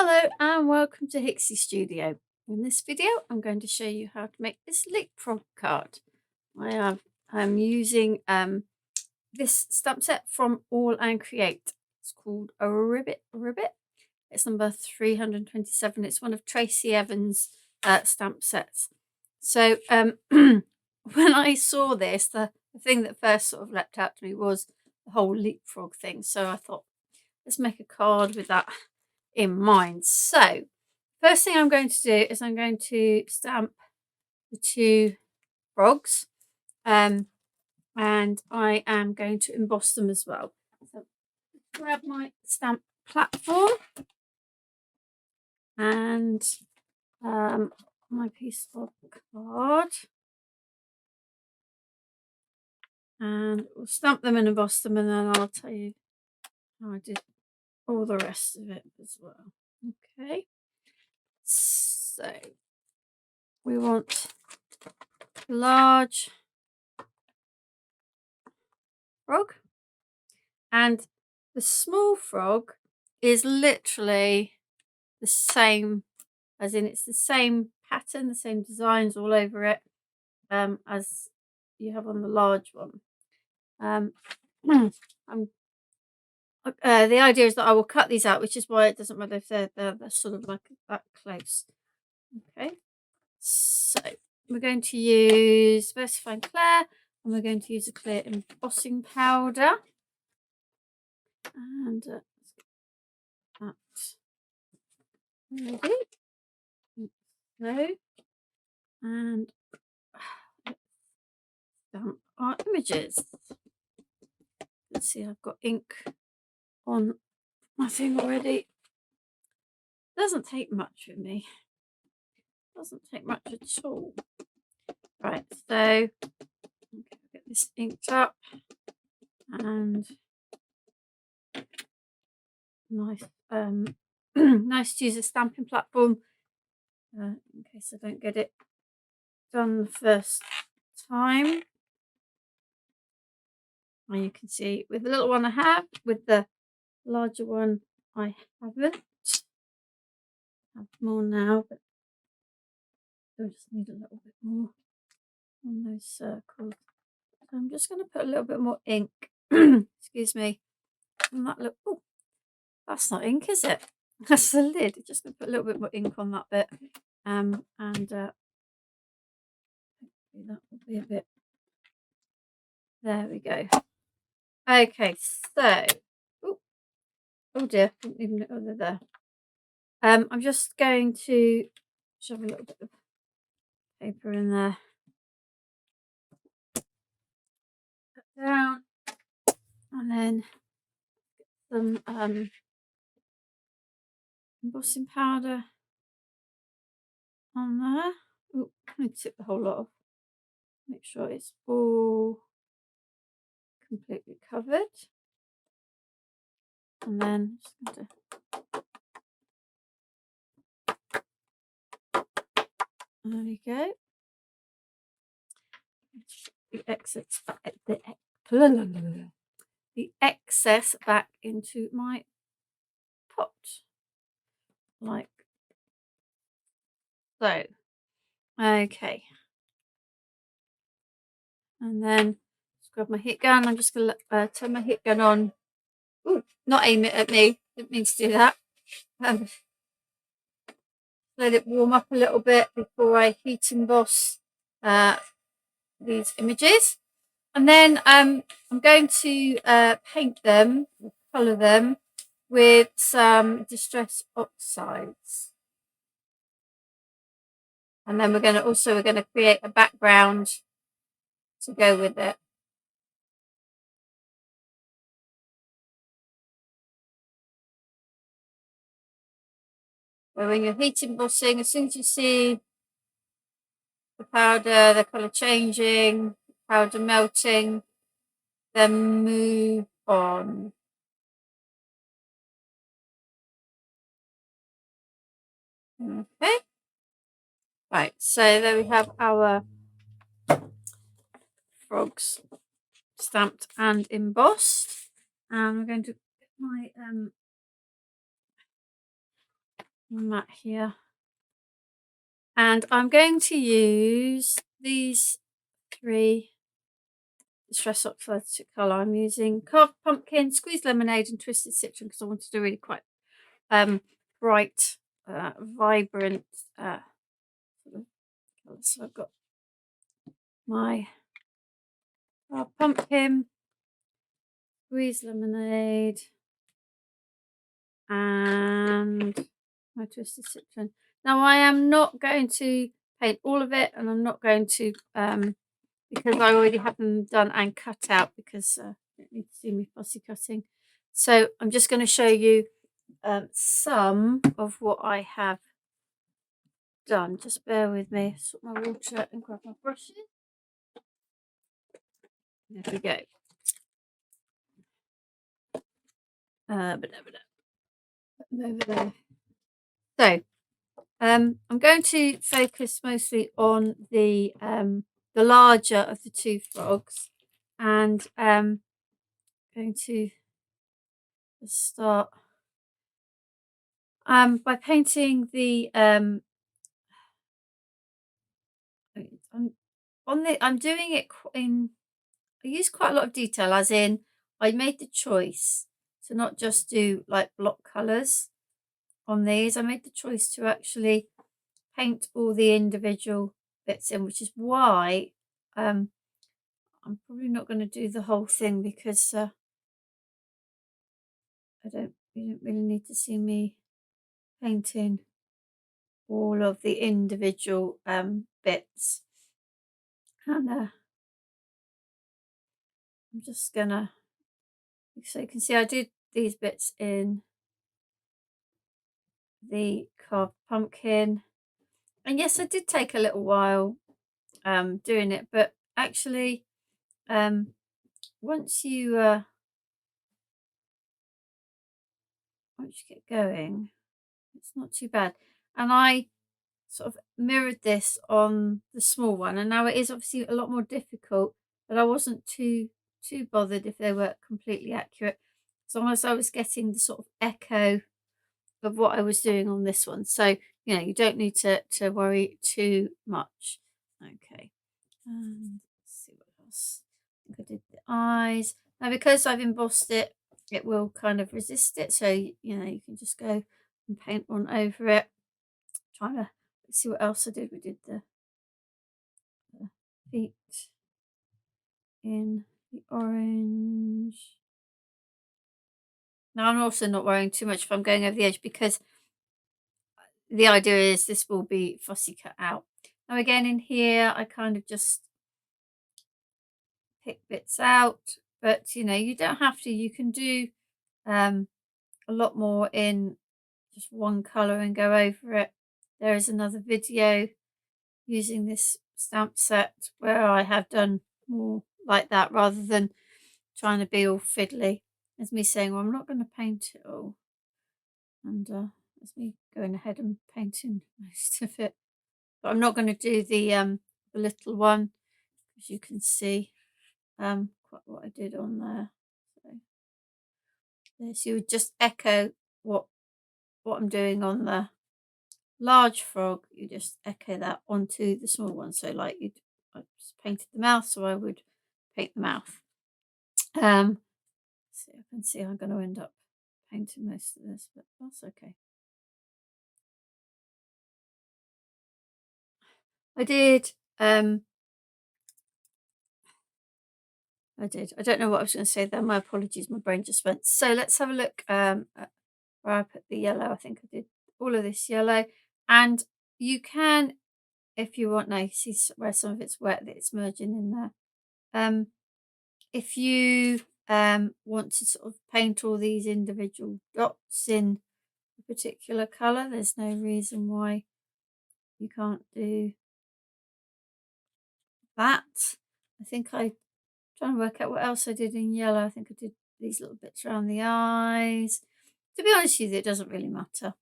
Hello and welcome to Hixxy Studio. In this video I'm going to show you how to make this leapfrog card. I'm using this stamp set from Aall Create. It's called a Ribbet. It's number 327. It's one of Tracy Evans' stamp sets. So when I saw this, the thing that first sort of leapt out to me was the whole leapfrog thing. So I thought, let's make a card with that in mind. So first thing I'm going to do is I'm going to stamp the two frogs, and I am going to emboss them as well. So grab my stamp platform and my piece of card, and we'll stamp them and emboss them, and then I'll tell you how I did all the rest of it as well. Okay, so we want large frog, and the small frog is literally the same, as in it's the same pattern, the same designs all over it as you have on the large one. The idea is that I will cut these out, which is why it doesn't matter if they're sort of like that close. Okay, so we're going to use Versafine Clair, and we're going to use a clear embossing powder, and let's get that ready. So, and let's stamp our images. Let's see, I've got ink on my thing already. Doesn't take much with me. Doesn't take much at all. Right, so okay, I'll get this inked up, and nice nice to use a stamping platform in case I don't get it done the first time. And you can see with the little one I have, with the larger one I haven't. I have more now, but I just need a little bit more on those circles. So I'm just going to put a little bit more ink, excuse me, on that look. Oh, that's not ink, is it? That's the lid. I'm just going to put a little bit more ink on that bit, and hopefully that will be a bit. There we go. Okay, so oh dear, didn't even know they're there. I'm just going to shove a little bit of paper in there. Put down, and then some embossing powder on there. Oh, I need to tip the whole lot off. Make sure it's all completely covered. And then just going to, there we go. The excess back into my pot, like so. Okay, and then just grab my heat gun. I'm just going to turn my heat gun on. Ooh, not aim it at me. Didn't mean to do that. Let it warm up a little bit before I heat emboss these images, and then I'm going to paint them, colour them with some distress oxides, and then we're going to create a background to go with it. So when you're heat embossing, as soon as you see the powder, the colour changing, powder melting, then move on. Okay, right, so there we have our frogs stamped and embossed, and I'm going to get my mat here. And I'm going to use these 3 Distress Oxide colour. I'm using Carved Pumpkin, Squeezed Lemonade and Twisted Citron because I wanted to do really quite bright, vibrant sort of colours. So I've got my Carved Pumpkin, Squeezed Lemonade and my Twisted Citron. Now I am not going to paint all of it, and I'm not going to because I already have them done and cut out because you don't need to see me fussy cutting. So I'm just going to show you some of what I have done. Just bear with me. Sort my water and grab my brushes. There we go. Put them over there. So I'm going to focus mostly on the larger of the 2 frogs, and going to start by painting the I'm doing it in, I use quite a lot of detail, as in I made the choice to not just do like block colours on these. I made the choice to actually paint all the individual bits in, which is why I'm probably not going to do the whole thing because you don't really need to see me painting all of the individual bits. And I'm just gonna, so you can see I did these bits in the Carved Pumpkin, and yes, I did take a little while doing it, but actually once you get going, it's not too bad. And I sort of mirrored this on the small one, and now it is obviously a lot more difficult, but I wasn't too bothered if they were completely accurate, as long as I was getting the sort of echo of what I was doing on this one. So you don't need to worry too much. Okay, and let's see what else. I think I did the eyes. Now because I've embossed it, it will kind of resist it, so you can just go and paint on over it. Trying to see what else I did. We did the feet in the orange. Now I'm also not worrying too much if I'm going over the edge, because the idea is this will be fussy cut out. Now again in here I kind of just pick bits out, but you don't have to. You can do a lot more in just one colour and go over it. There is another video using this stamp set where I have done more like that, rather than trying to be all fiddly. As me saying, well, I'm not going to paint it all, and that's me going ahead and painting most of it. But I'm not going to do the little one, as you can see quite what I did on there. So this, you would just echo what I'm doing on the large frog. You just echo that onto the small one. So like I just painted the mouth, so I would paint the mouth. So I can see I'm going to end up painting most of this, but that's okay. I did. I don't know what I was going to say there. My apologies. My brain just went. So let's have a look at where I put the yellow. I think I did all of this yellow, and you can, if you want. Now you see where some of it's wet, that it's merging in there. If you want to sort of paint all these individual dots in a particular colour, there's no reason why you can't do that. I think I'm trying to work out what else I did in yellow. I think I did these little bits around the eyes. To be honest with you, it doesn't really matter.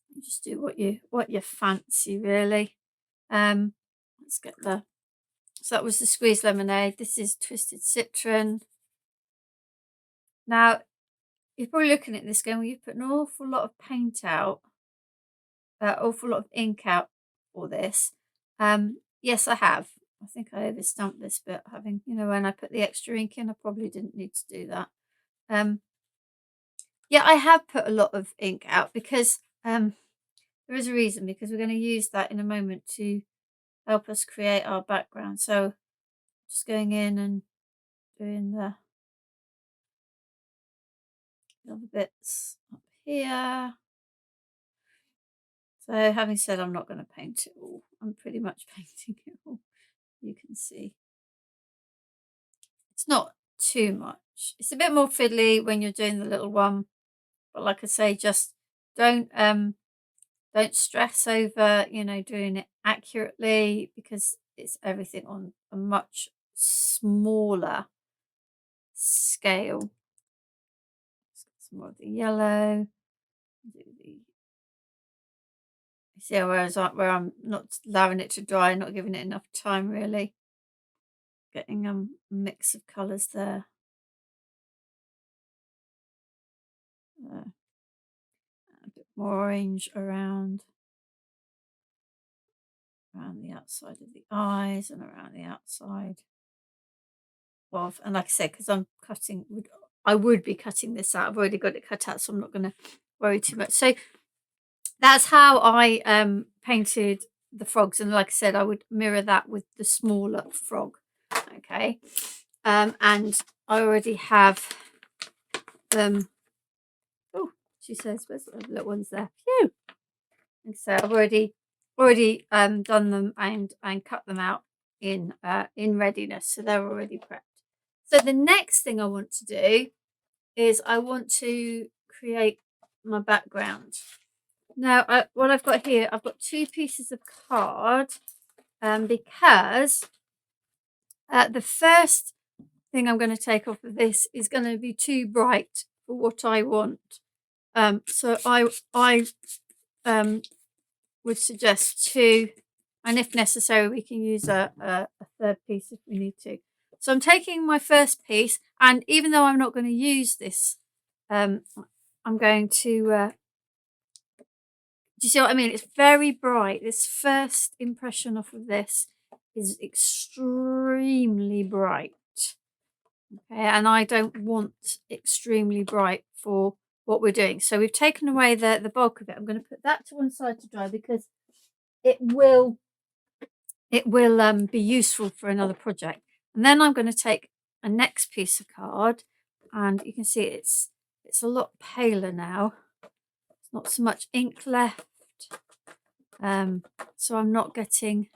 You just do what you fancy, really. Let's get the. So that was the squeezed lemonade. This is Twisted Citron. Now you're probably looking at this going, well, you've put an awful lot of paint out. awful lot of ink out for this. Yes, I have. I think I overstamped this bit, having, you know, when I put the extra ink in, I probably didn't need to do that. Yeah, I have put a lot of ink out because there is a reason, because we're going to use that in a moment to help us create our background. So just going in and doing the other bits up here. So having said I'm not going to paint it all, I'm pretty much painting it all. You can see it's not too much. It's a bit more fiddly when you're doing the little one, but like I say, just don't stress over, you know, doing it accurately, because it's everything on a much smaller scale. Let's get some more of the yellow. Do the, you see where I'm not allowing it to dry, not giving it enough time really. Getting a mix of colours there. A bit more orange around the outside of the eyes and around the outside of, and like I said, because I'm cutting, I would be cutting this out. I've already got it cut out, so I'm not going to worry too much. So that's how I painted the frogs, and like I said, I would mirror that with the smaller frog. Okay, and I already have oh, she says, where's the little ones there? Phew. And so I've already done them and cut them out in readiness, so they're already prepped. So the next thing I want to do is I want to create my background. Now, what I've got here, I've got 2 pieces of card, because the first thing I'm going to take off of this is going to be too bright for what I want. So I would suggest 2, and if necessary, we can use a third piece if we need to. So I'm taking my first piece, and even though I'm not going to use this, I'm going to, do you see what I mean? It's very bright. This first impression off of this is extremely bright. Okay, and I don't want extremely bright for what we're doing. So we've taken away the bulk of it. I'm going to put that to one side to dry, because it will be useful for another project. And then I'm going to take a next piece of card, and you can see it's a lot paler now. There's not so much ink left, so I'm not getting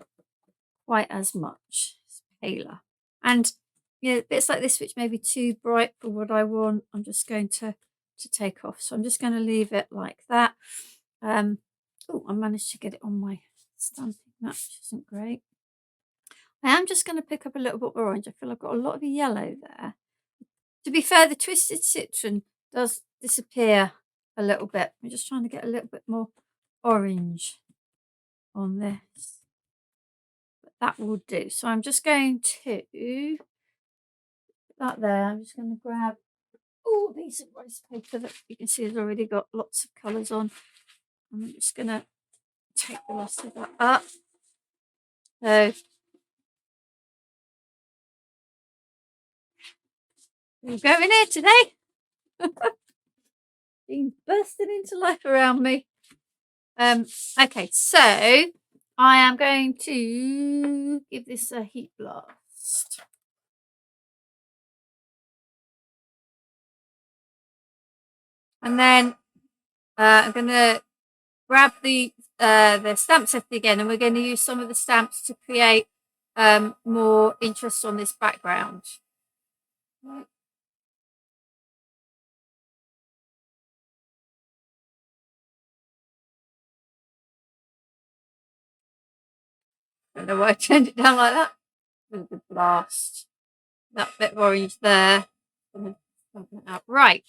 quite as much. It's paler, and you know, bits like this which may be too bright for what I want, I'm just going to take off. So I'm just going to leave it like that. Oh, I managed to get it on my stamping mat, which isn't great. I am just going to pick up a little bit of orange. I feel I've got a lot of yellow there. To be fair, the twisted citron does disappear a little bit. I'm just trying to get a little bit more orange on this. But that will do. So I'm just going to put that there. I'm just going to grab a piece of rice paper that you can see has already got lots of colours on. I'm just going to take the rest of that up. So we're going here today. Being bursting into life around me. Okay, so I am going to give this a heat blast. And then I'm going to grab the stamp set again, and we're going to use some of the stamps to create more interest on this background. I don't know why I turned it down like that. Good blast. That bit of orange there. Right.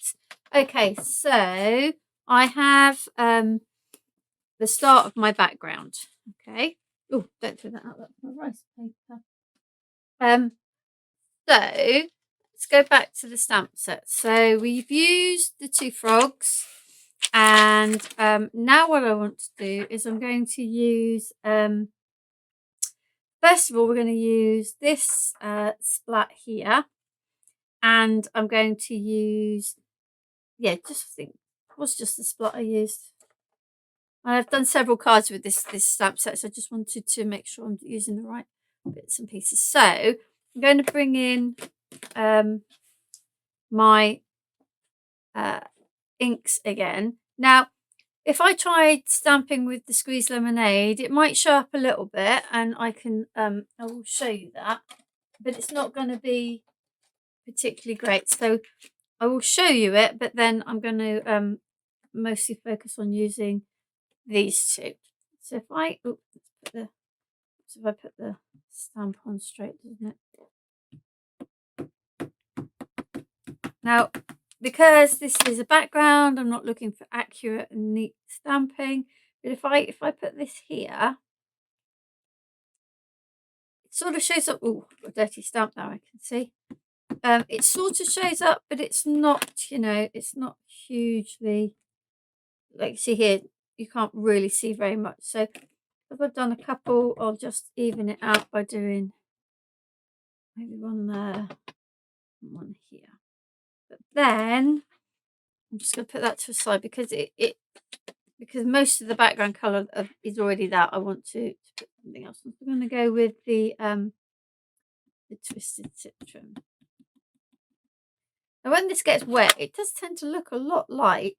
Okay, so I have the start of my background. Okay. Oh, don't throw that out. That's my rice paper. So let's go back to the stamp set. So we've used the 2 frogs. And now what I want to do is I'm going to use, first of all, we're going to use this splat here. And I'm going to use, yeah, just I think it was just the splat I used. I've done several cards with this stamp set, so I just wanted to make sure I'm using the right bits and pieces. So I'm going to bring in my inks again. Now, if I tried stamping with the squeeze lemonade, it might show up a little bit, and I will show you that, but it's not going to be particularly great. So I will show you it, but then I'm going to mostly focus on using these two. So if I put the stamp on straight, doesn't it? Now, because this is a background, I'm not looking for accurate and neat stamping. But if I put this here, it sort of shows up. Oh, a dirty stamp now, I can see. It sort of shows up, but it's not, it's not hugely, like you see here, you can't really see very much. So if I've done a couple, I'll just even it out by doing maybe one there and one here. But then I'm just going to put that to the side because because most of the background colour is already that. I want to put something else. I'm going to go with the Twisted Citron. Now when this gets wet, it does tend to look a lot like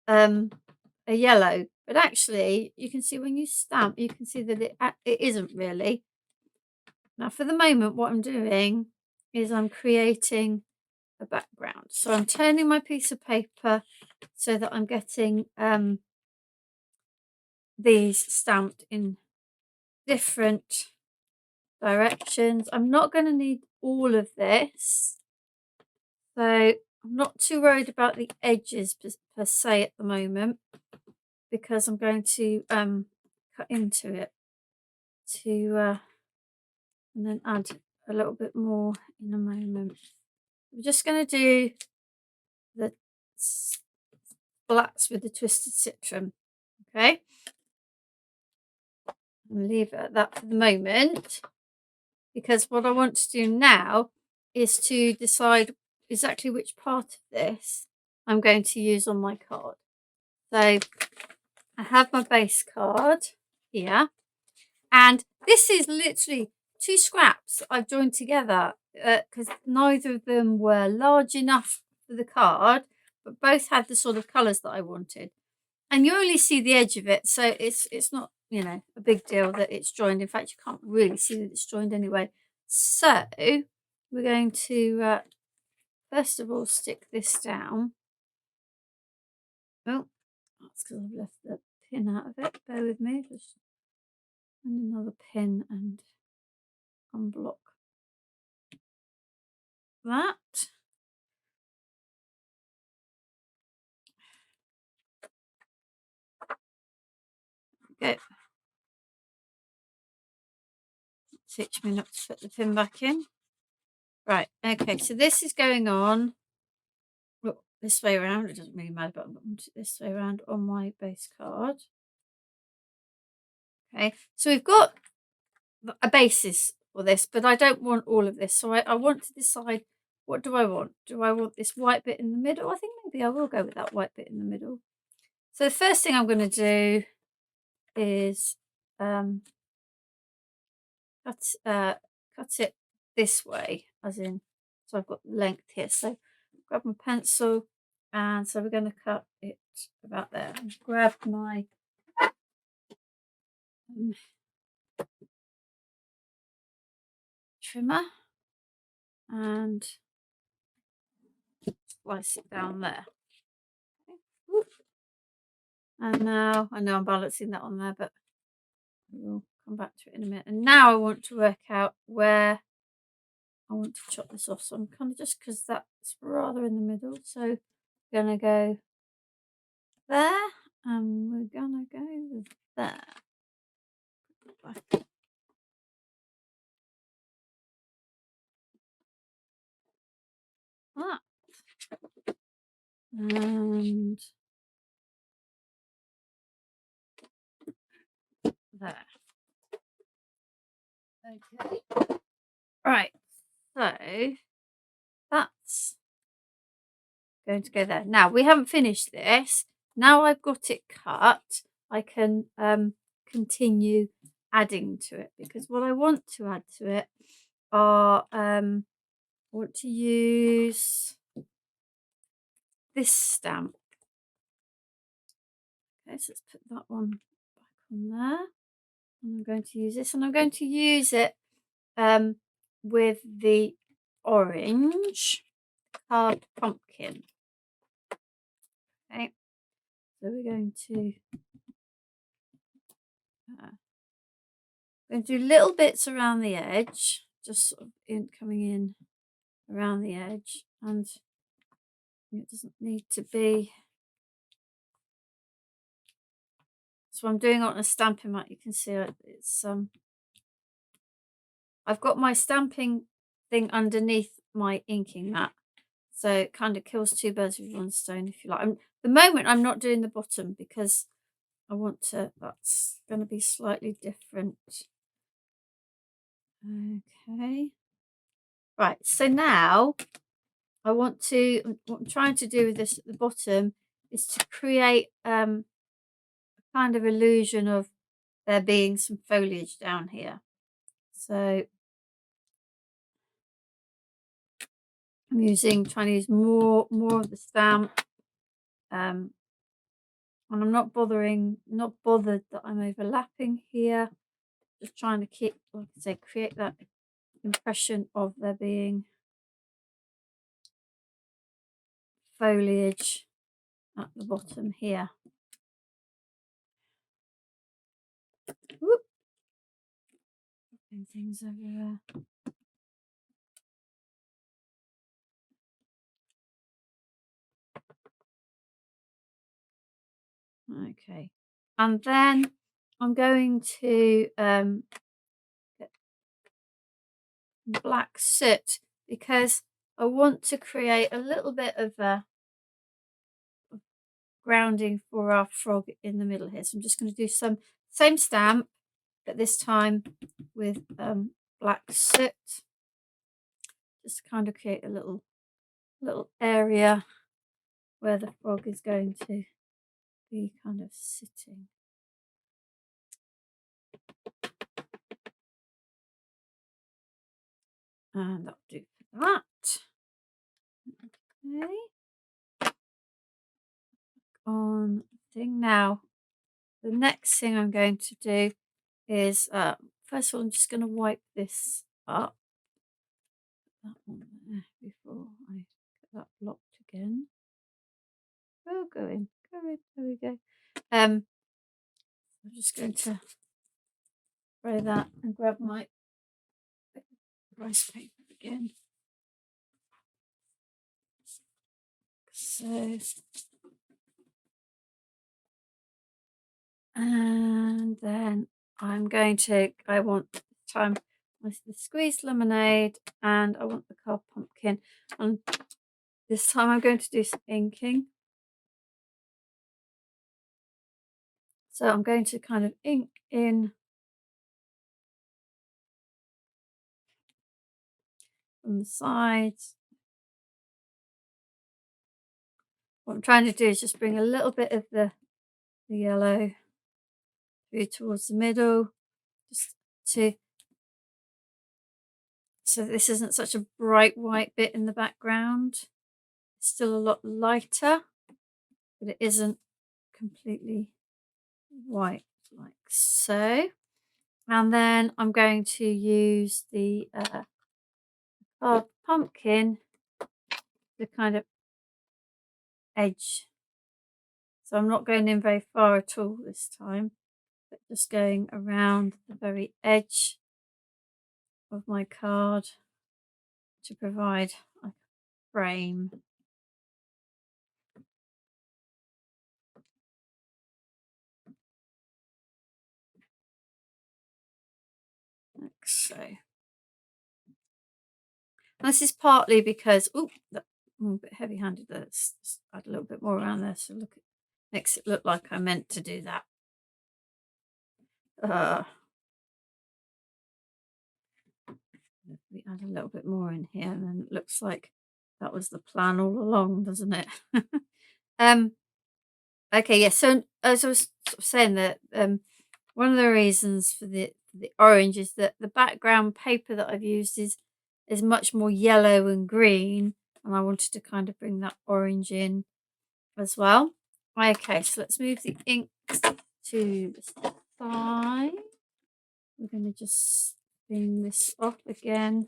a yellow, but actually you can see when you stamp, you can see that it isn't really. Now for the moment, what I'm doing is I'm creating a background. So I'm turning my piece of paper so that I'm getting these stamped in different directions. I'm not going to need all of this, so I'm not too worried about the edges per se at the moment, because I'm going to cut into it to and then add a little bit more in a moment. I'm just going to do the splats with the Twisted Citron, okay, and leave it at that for the moment, because what I want to do now is to decide exactly which part of this I'm going to use on my card. So I have my base card here, and this is literally 2 scraps I've joined together because neither of them were large enough for the card, but both had the sort of colours that I wanted. And you only see the edge of it, so it's not, a big deal that it's joined. In fact, you can't really see that it's joined anyway. So we're going to first of all stick this down. Oh, that's because I've left the pin out of it. Bear with me. Just find another pin and unblock that. Okay. Teach me not to put the pin back in. Right, okay, so this is going on this way around. It doesn't really matter, but I'm going to this way around on my base card. Okay, so we've got a basis for this, but I don't want all of this. So I want to decide, what do I want? Do I want this white bit in the middle? I think maybe I will go with that white bit in the middle. So the first thing I'm going to do is cut it this way, as in, so I've got length here. So grab my pencil, and so we're going to cut it about there. Grab my trimmer and slice it down there. Okay. And now, I know I'm balancing that on there, but we'll come back to it in a minute. And now I want to work out where I want to chop this off. So I'm kind of, just because that's rather in the middle, so I'm going to go there, and we're going to go with there. That. And there. Okay. Right. So that's going to go there. Now we haven't finished this. Now I've got it cut, I can continue adding to it, because what I want to add to it are I want to use this stamp. Okay, so let's put that one back on there. And I'm going to use this, and I'm going to use it with the orange carved pumpkin. Okay, so we're going to do little bits around the edge, just sort of coming in around the edge, and it doesn't need to be. So I'm doing it on a stamping mat. You can see it's I've got my stamping thing underneath my inking mat, so it kind of kills two birds with one stone, if you like. The moment I'm not doing the bottom because I want to. That's going to be slightly different. Okay. Right. So now what I'm trying to do with this at the bottom is to create a kind of illusion of there being some foliage down here. So I'm trying to use more of the stamp, and I'm not bothered that I'm overlapping here. Just trying to keep, like I say, create that impression of there being foliage at the bottom here. Whoop. Things everywhere. Okay, and then I'm going to get black soot, because I want to create a little bit of a grounding for our frog in the middle here. So I'm just going to do some same stamp, but this time with black soot, just to kind of create a little area where the frog is going to be kind of sitting. And that'll do for that. Okay. On thing now. The next thing I'm going to do is first of all I'm just going to wipe this up. That one there before I get that blocked again. Oh, go in. There we go. I'm just going to spray that and grab my rice paper again. So, and then I want this time the squeezed lemonade, and I want the carved pumpkin. And this time I'm going to do some inking. So I'm going to kind of ink in from the sides. What I'm trying to do is just bring a little bit of the yellow through towards the middle, just so this isn't such a bright white bit in the background. It's still a lot lighter, but it isn't completely white like so. And then I'm going to use the pumpkin, the kind of edge. So I'm not going in very far at all this time, but just going around the very edge of my card to provide a frame. Like so. And this is partly because I'm a bit heavy-handed. Let's just add a little bit more around there. So look, makes it look like I meant to do that. We add a little bit more in here, and then it looks like that was the plan all along, doesn't it? Okay, yeah. So as I was sort of saying that one of the reasons for the orange is that the background paper that I've used is much more yellow and green, and I wanted to kind of bring that orange in as well. Okay, so let's move the ink to the side. We're going to just spin this off again.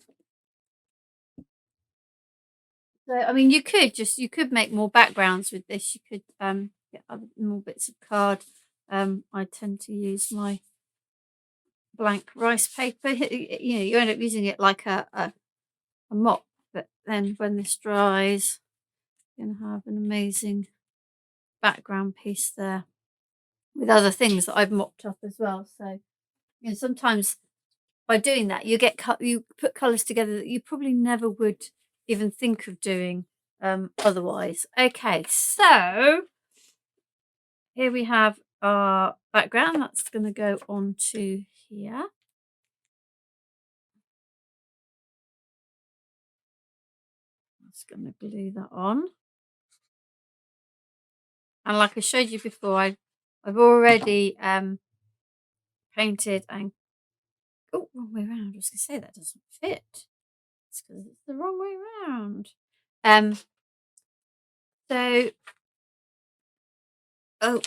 So, I mean, you could make more backgrounds with this. You could get other more bits of card. I tend to use my blank rice paper. You know, you end up using it like a mop, but then when this dries, you're going to have an amazing background piece there with other things that I've mopped up as well. So, you know, sometimes by doing that, you put colours together that you probably never would even think of doing otherwise. Okay, so here we have our background. That's going to go onto here. I'm just going to glue that on. And like I showed you before, I've already painted and wrong way around. I was going to say that doesn't fit. It's because it's the wrong way around. So come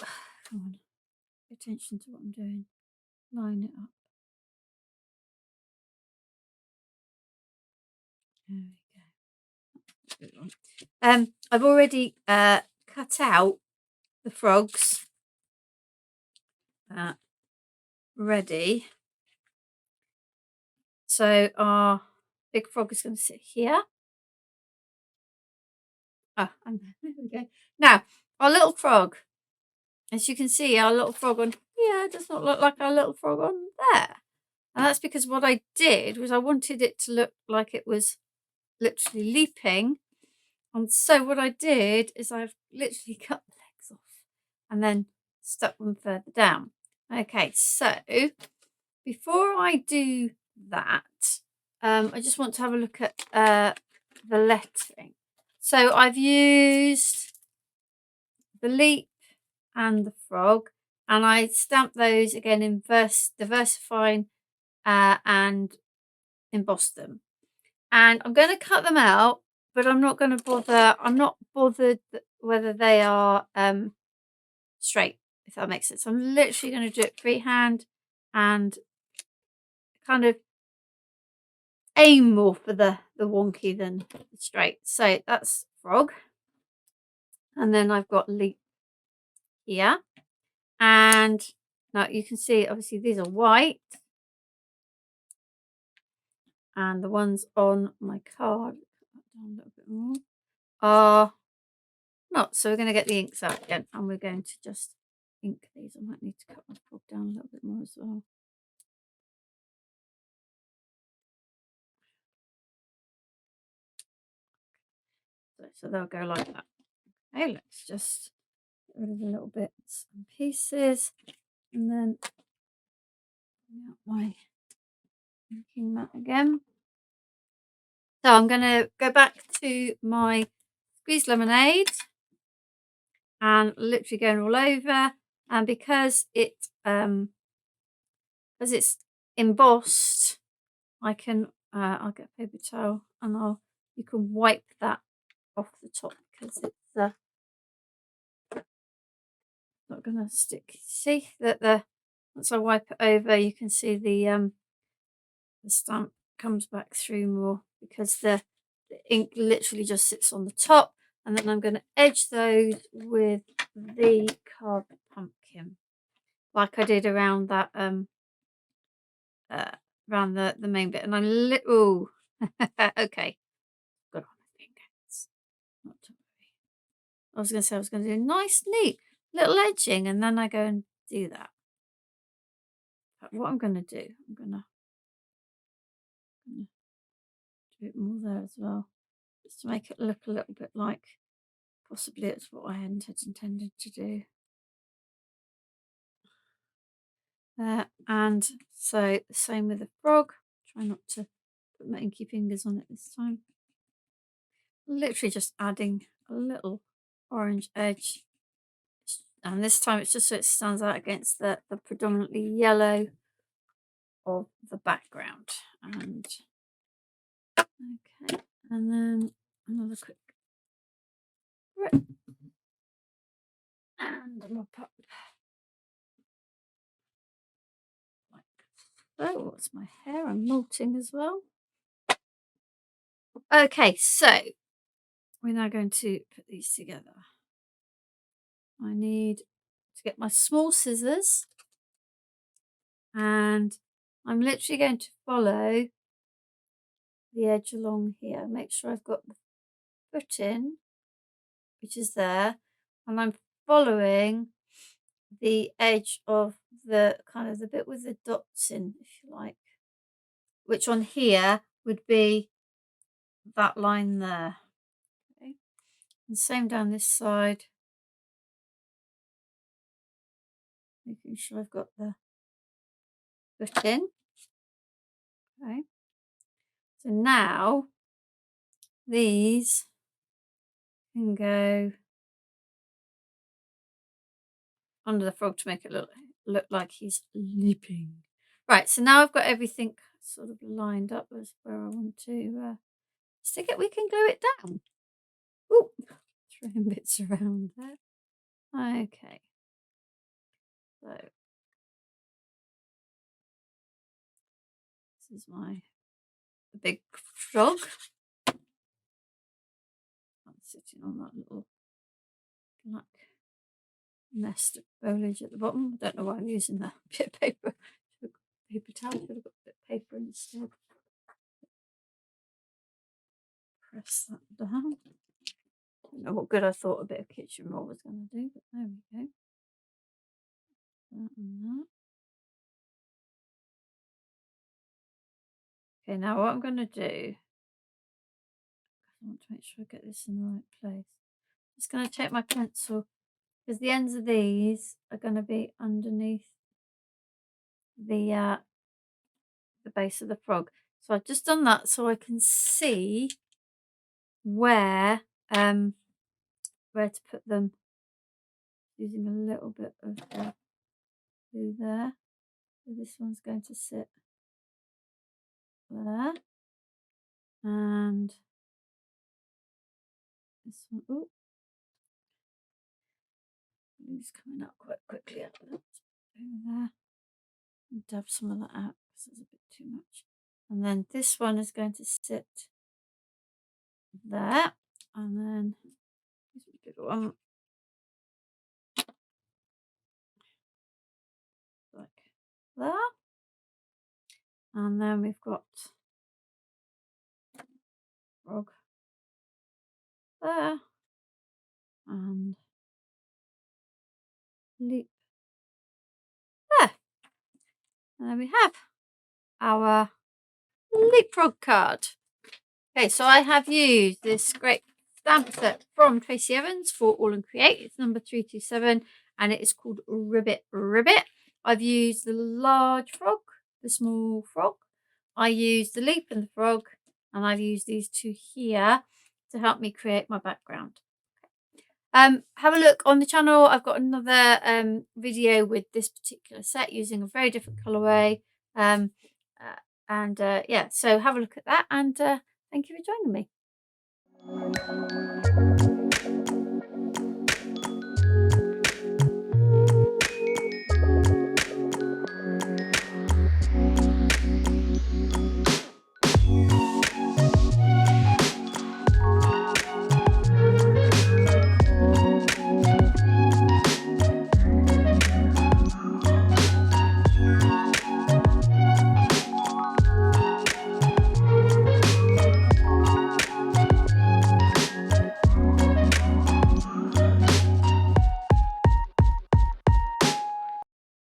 on, pay attention to what I'm doing. Line it up. There we go. I've already cut out the frogs ready. So our big frog is going to sit here. Oh, and there we go. Now, our little frog, as you can see, our little frog on here does not look like our little frog on there. And that's because what I did was I wanted it to look like it was literally leaping. And so what I did is I've literally cut the legs off and then stuck them further down. Okay, so before I do that, I just want to have a look at the lettering. So I've used the leap and the frog, and I stamped those again in the Versafine and embossed them. And I'm going to cut them out, but I'm not going to bother. I'm not bothered whether they are straight, if that makes sense. I'm literally going to do it freehand and kind of aim more for the wonky than the straight. So that's frog. And then I've got leap here. And now you can see, obviously, these are white. And the ones on my card, put that down a little bit more, are not. So we're going to get the inks out again, and we're going to just ink these. I might need to cut my frog down a little bit more as well. So they'll go like that. Okay, let's just get rid of the little bits and pieces, and then bring out my inking mat again. So I'm going to go back to my squeezed lemonade and literally going all over. And because it's embossed, I can I'll get a paper towel and you can wipe that off the top because it's not going to stick. See that once I wipe it over, you can see the stamp comes back through more because the ink literally just sits on the top. And then I'm going to edge those with the card pumpkin, like I did around that around the main bit. And I okay, good on my fingers. Not to worry. I was going to say I was going to do a nice, neat little edging, and then I go and do that. But what I'm going to do, I'm going to do it more there as well. just to make it look a little bit like possibly it's what I had intended to do. And so the same with the frog. Try not to put my inky fingers on it this time. Literally just adding a little orange edge, and this time it's just so it stands out against the predominantly yellow of the background. And okay, and then another quick grip and a mop up like so. What's my hair? I'm molting as well. Okay, so we're now going to put these together. I need to get my small scissors, and I'm literally going to follow the edge along here. Make sure I've got the foot in, which is there, and I'm following the edge of the kind of the bit with the dots in, if you like, which on here would be that line there. Okay. And same down this side, making sure I've got the foot in. Okay. So now these can go under the frog to make it look like he's leaping. Right, so now I've got everything sort of lined up as where I want to stick it. We can glue it down. Ooh, throwing bits around there. Okay, so this is my big frog. I'm sitting on that little black nest of foliage at the bottom. I don't know why I'm using that bit of paper. Paper towel, should have got a bit of paper instead. Press that down. I don't know what good I thought a bit of kitchen roll was going to do, but there we go. That and that. Okay, now what I'm going to do, I want to make sure I get this in the right place. I'm just going to take my pencil, because the ends of these are going to be underneath the base of the frog. So I've just done that so I can see where to put them, using a little bit of glue there. So this one's going to sit there, and this one, oh, glue's coming out quite quickly. Over there, and dab some of that out because there's a bit too much. And then this one is going to sit there, and then this bigger one like there, and then we've got frog there and leap there, and then we have our leapfrog card. Okay, so I have used this great stamp set from Tracy Evans for Aall Create. It's number 327 and it is called Ribbet. I've used the large frog, the small frog. I used the leap and the frog, and I've used these two here to help me create my background. Have a look on the channel. I've got another video with this particular set using a very different colorway. Yeah, so have a look at that, and thank you for joining me.